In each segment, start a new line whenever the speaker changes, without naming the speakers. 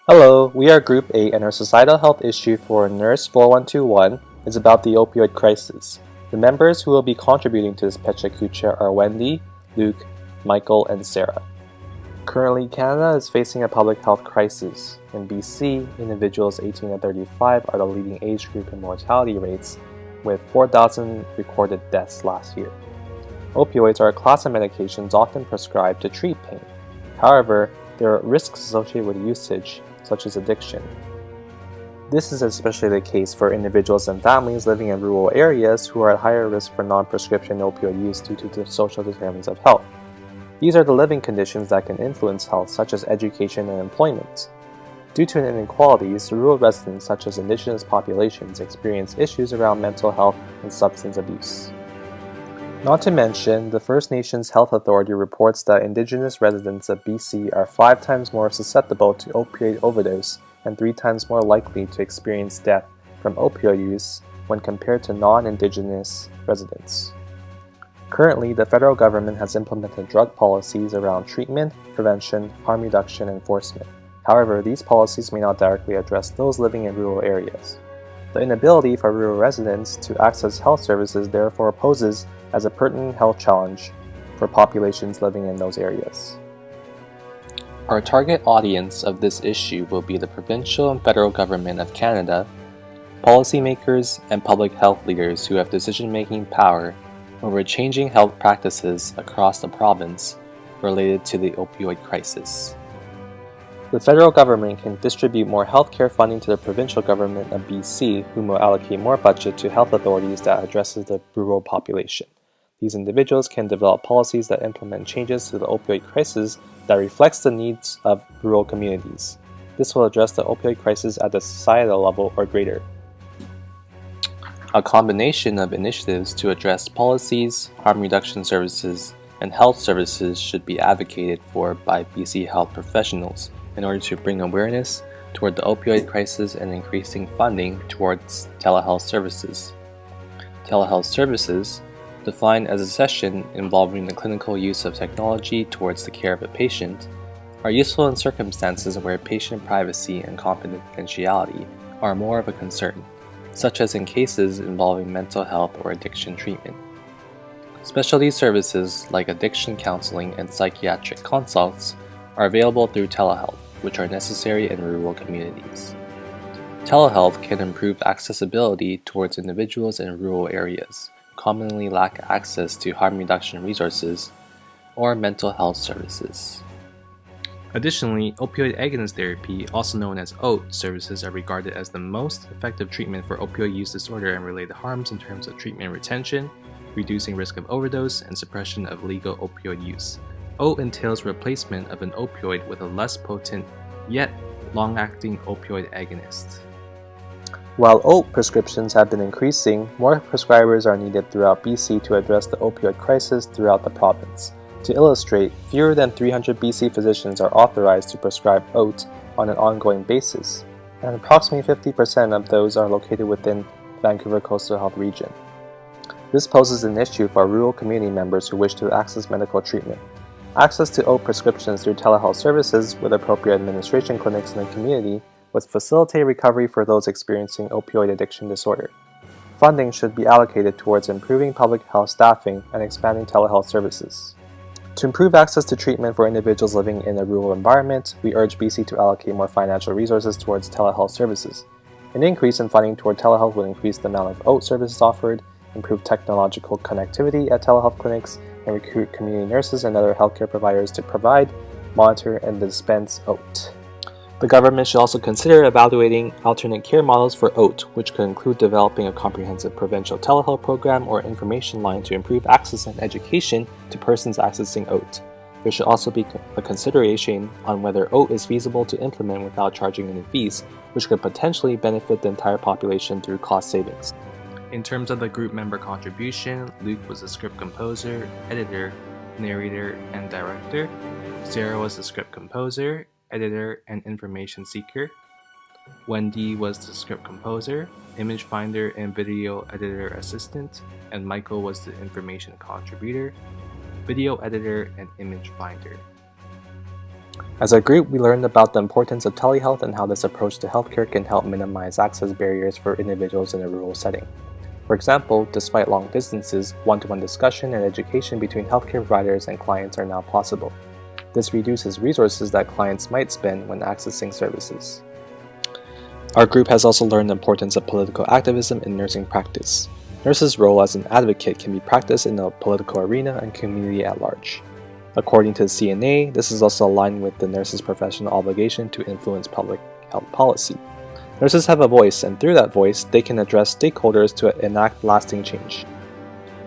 Hello, we are Group 8 and our societal health issue for Nurse 4121 is about the opioid crisis. The members who will be contributing to this Pecha Kucha are Wendy, Luke, Michael, and Sarah. Currently, Canada is facing a public health crisis. In BC, individuals 18 to 35 are the leading age group in mortality rates, with 4,000 recorded deaths last year. Opioids are a class of medications often prescribed to treat pain. However, there are risks associated with usage, such as addiction. This is especially the case for individuals and families living in rural areas who are at higher risk for non-prescription opioid use due to the social determinants of health. These are the living conditions that can influence health, such as education and employment. Due to inequalities, rural residents such as indigenous populations experience issues around mental health and substance abuse. Not to mention, the First Nations Health Authority reports that Indigenous residents of BC are 5 times more susceptible to opioid overdose and 3 times more likely to experience death from opioid use when compared to non-Indigenous residents. Currently, the federal government has implemented drug policies around treatment, prevention, harm reduction, and enforcement. However, these policies may not directly address those living in rural areas. The inability for rural residents to access health services therefore poses as a pertinent health challenge for populations living in those areas. Our target audience of this issue will be the provincial and federal government of Canada, policymakers, and public health leaders who have decision-making power over changing health practices across the province related to the opioid crisis. The federal government can distribute more healthcare funding to the provincial government of BC, whom will allocate more budget to health authorities that addresses the rural population. These individuals can develop policies that implement changes to the opioid crisis that reflects the needs of rural communities. This will address the opioid crisis at the societal level or greater. A combination of initiatives to address policies, harm reduction services, and health services should be advocated for by BC health professionals in order to bring awareness toward the opioid crisis and increasing funding towards telehealth services. Telehealth services, defined as a session involving the clinical use of technology towards the care of a patient, are useful in circumstances where patient privacy and confidentiality are more of a concern, such as in cases involving mental health or addiction treatment. Specialty services like addiction counseling and psychiatric consults are available through telehealth, which are necessary in rural communities. Telehealth can improve accessibility towards individuals in rural areas, commonly lack access to harm reduction resources or mental health services. Additionally, opioid agonist therapy, also known as OAT services, are regarded as the most effective treatment for opioid use disorder and related harms in terms of treatment retention, reducing risk of overdose, and suppression of legal opioid use. OAT entails replacement of an opioid with a less potent, yet long-acting opioid agonist. While OAT prescriptions have been increasing, more prescribers are needed throughout BC to address the opioid crisis throughout the province. To illustrate, fewer than 300 BC physicians are authorized to prescribe OAT on an ongoing basis, and approximately 50% of those are located within the Vancouver Coastal Health region. This poses an issue for rural community members who wish to access medical treatment. Access to OAT prescriptions through telehealth services with appropriate administration clinics in the community would facilitate recovery for those experiencing opioid addiction disorder. Funding should be allocated towards improving public health staffing and expanding telehealth services. To improve access to treatment for individuals living in a rural environment, we urge BC to allocate more financial resources towards telehealth services. An increase in funding toward telehealth would increase the amount of OAT services offered, improve technological connectivity at telehealth clinics, and recruit community nurses and other healthcare providers to provide, monitor, and dispense OAT. The government should also consider evaluating alternate care models for OAT, which could include developing a comprehensive provincial telehealth program or information line to improve access and education to persons accessing OAT. There should also be a consideration on whether OAT is feasible to implement without charging any fees, which could potentially benefit the entire population through cost savings. In terms of the group member contribution, Luke was the script composer, editor, narrator, and director. Sarah was the script composer, editor, and information seeker. Wendy was the script composer, image finder, and video editor assistant. And Michael was the information contributor, video editor, and image finder. As a group, we learned about the importance of telehealth and how this approach to healthcare can help minimize access barriers for individuals in a rural setting. For example, despite long distances, one-to-one discussion and education between healthcare providers and clients are now possible. This reduces resources that clients might spend when accessing services. Our group has also learned the importance of political activism in nursing practice. Nurses' role as an advocate can be practiced in the political arena and community at large. According to the CNA, this is also aligned with the nurse's professional obligation to influence public health policy. Nurses have a voice, and through that voice, they can address stakeholders to enact lasting change.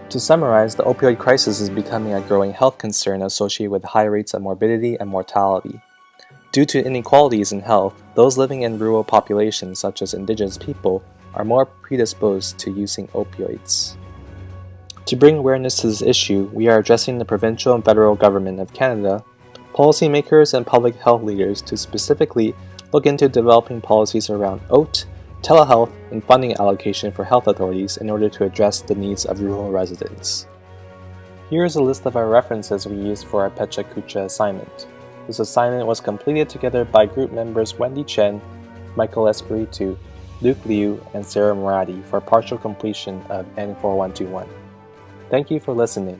To summarize, the opioid crisis is becoming a growing health concern associated with high rates of morbidity and mortality. Due to inequalities in health, those living in rural populations such as indigenous people are more predisposed to using opioids. To bring awareness to this issue, we are addressing the provincial and federal government of Canada, policymakers, and public health leaders to specifically look into developing policies around OAT, telehealth, and funding allocation for health authorities in order to address the needs of rural residents. Here is a list of our references we used for our Pecha Kucha assignment. This assignment was completed together by group members Wendy Chen, Michael Espiritu, Luke Liu, and Sarah Murati for partial completion of N4121. Thank you for listening.